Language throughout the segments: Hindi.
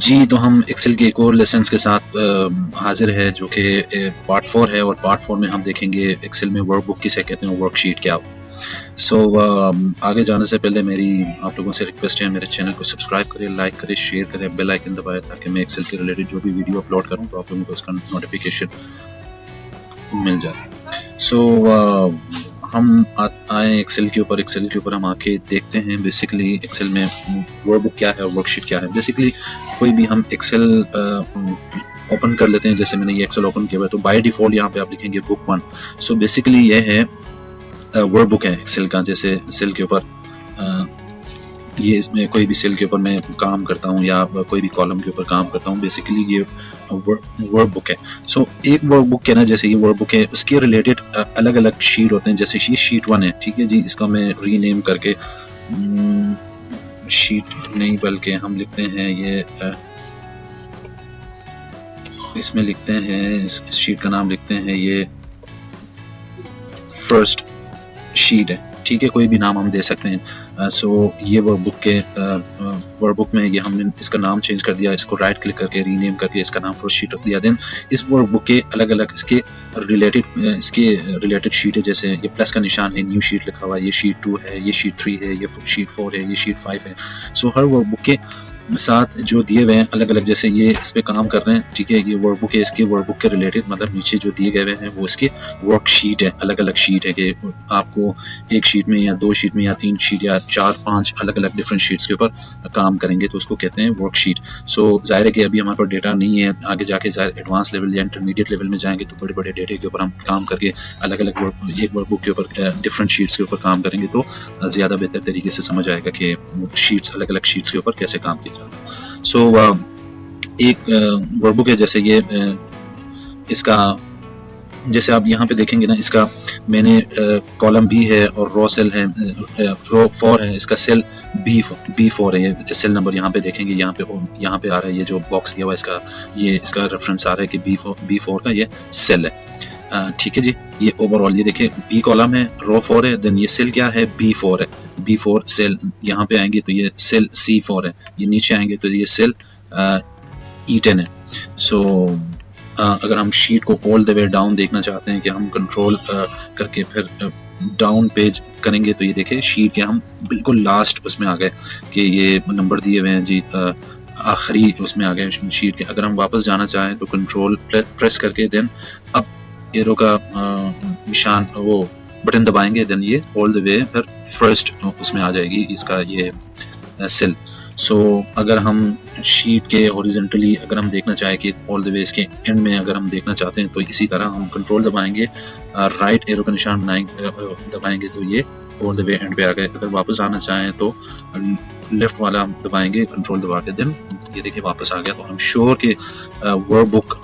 जी, तो हम एक्सेल के एक और लेसन्स के साथ हाज़िर है जो कि पार्ट 4 है, और पार्ट 4 में हम देखेंगे एक्सेल में वर्कबुक किसे कहते हैं, वर्कशीट क्या हो। सो आगे जाने से पहले मेरी आप लोगों से रिक्वेस्ट है, मेरे चैनल को सब्सक्राइब करें, लाइक करें, शेयर करें, बेल आइकन दबाएं ताकि मैं एक्सेल के रिलेटेड जो भी वीडियो अपलोड करूँ तो आप लोगों को उसका नोटिफिकेशन मिल जाए। सो हम आए एक्सेल के ऊपर हम आके देखते हैं बेसिकली एक्सेल में वर्कबुक क्या है और वर्कशीट क्या है। बेसिकली कोई भी हम एक्सेल ओपन कर लेते हैं, जैसे मैंने ये एक्सेल ओपन किया हुआ है तो बाय डिफॉल्ट यहाँ पे आप लिखेंगे बुक 1। सो बेसिकली ये है वर्कबुक है एक्सेल का। जैसे सेल के ऊपर ये इसमें कोई भी सेल के ऊपर मैं काम करता हूँ या कोई भी कॉलम के ऊपर काम करता हूँ, बेसिकली ये वर्कबुक है। सो एक वर्कबुक है ना, जैसे ये वर्कबुक है उसके रिलेटेड अलग अलग शीट होते हैं। जैसे ये शीट 1 है, ठीक है जी, इसका मैं रीनेम करके शीट नहीं बल्कि हम लिखते हैं ये इसमें लिखते हैं, इस शीट का नाम लिखते हैं ये फर्स्ट शीट है, ठीक है, कोई भी नाम हम दे सकते हैं। सो ये वर्कबुक में ये हमने इसका नाम चेंज कर दिया, इसको राइट क्लिक करके रीनेम करके इसका नाम फर्स्ट शीट रख दिया। देन इस वर्कबुक के अलग अलग इसके रिलेटेड शीट है। जैसे ये प्लस का निशान है, न्यू शीट लिखा हुआ है, ये शीट 2 है, ये शीट 3 है, ये शीट 4 है, ये शीट 5 है। सो हर वर्कबुक के साथ जो दिए हुए हैं अलग अलग, जैसे ये इस पे काम कर रहे हैं, ठीक है, ये वर्कबुक है, इसके वर्कबुक के रिलेटेड मतलब नीचे जो दिए गए हैं वो इसके वर्कशीट है, अलग अलग शीट है कि आपको एक शीट में या 2 शीट में या 3 शीट या 4-5 अलग अलग डिफरेंट शीट्स के ऊपर काम करेंगे तो उसको कहते हैं वर्कशीट। सो जाहिर है कि अभी हमारे पास डेटा नहीं है, आगे जाके एडवांस लेवल या इंटरमीडिएट लेवल में जाएंगे तो बड़े बड़े डेटे के ऊपर हम काम करके अलग अलग एक वर्कबुक के ऊपर डिफरेंट शीट्स के ऊपर काम करेंगे तो ज़्यादा बेहतर तरीके से समझ आएगा कि शीट्स अलग अलग शीट्स के ऊपर कैसे काम किया जाता है। सो एक वर्कबुक है, जैसे ये इसका जैसे आप यहाँ पे देखेंगे ना, इसका मैंने कॉलम बी है और रो सेल है, रो 4 है, इसका सेल B4 है, ये सेल नंबर यहाँ पे देखेंगे, यहाँ पे आ रहा है, ये जो बॉक्स दिया हुआ है इसका रेफरेंस आ रहा है कि B4 का ये सेल है, ठीक है जी। ये ओवरऑल ये देखें बी कॉलम है, रो 4 है, देन ये सेल क्या है, B4 है, B4 सेल यहाँ पे आएंगे तो ये सेल C4 है, ये नीचे आएंगे तो ये सेल E10 है। सो अगर हम शीट को ऑल द वे डाउन देखना चाहते हैं कि हम कंट्रोल करके फिर डाउन पेज करेंगे तो ये देखें शीट के हम बिल्कुल लास्ट उसमें आ गए कि ये नंबर दिए हुए हैं जी, आखिरी उसमें आ गए शीट के। अगर हम वापस जाना चाहें तो कंट्रोल प्रेस करके देन अब एरो का निशान वो बटन दबाएंगे, देन ये ऑल द वे फिर फर्स्ट उसमें आ जाएगी इसका ये सेल। सो अगर हम शीट के हॉरिजॉन्टली अगर हम देखना चाहें कि ऑल द वे इसके एंड में अगर हम देखना चाहते हैं तो इसी तरह हम कंट्रोल दबाएंगे, राइट एरो का निशान दबाएंगे तो ये ऑल द वे एंड पे आ गए। अगर वापस आना चाहें तो लेफ्ट वाला दबाएंगे, कंट्रोल दबा के देन ये देखिए वापस आ गया। तो हम श्योर के वर्कबुक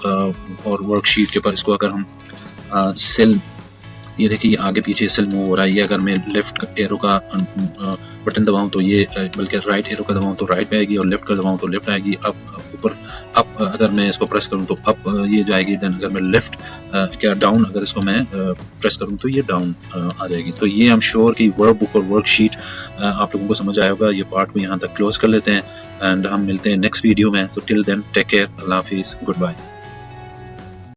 और वर्कशीट के ऊपर इसको अगर हम सेल, ये देखिए आगे पीछे सेल मूव हो रहा है, ये अगर मैं लेफ्ट एरो का बटन दबाऊं तो ये, बल्कि राइट एरो का दबाऊं तो राइट पे आएगी और लेफ्ट का दबाऊं तो लेफ्ट आएगी। अब ऊपर अप अगर मैं इसको प्रेस करूं तो अप ये जाएगी, देन अगर मैं लेफ्ट क्या डाउन अगर इसको मैं प्रेस करूं तो ये डाउन आ जाएगी। तो ये आई एम श्योर कि वर्कबुक और वर्कशीट आप लोगों को समझ आया होगा। ये पार्ट को यहाँ तक क्लोज कर लेते हैं एंड हम मिलते हैं नेक्स्ट वीडियो में। तो टिल देन टेक केयर, अल्लाह हाफिज़, गुड बाय।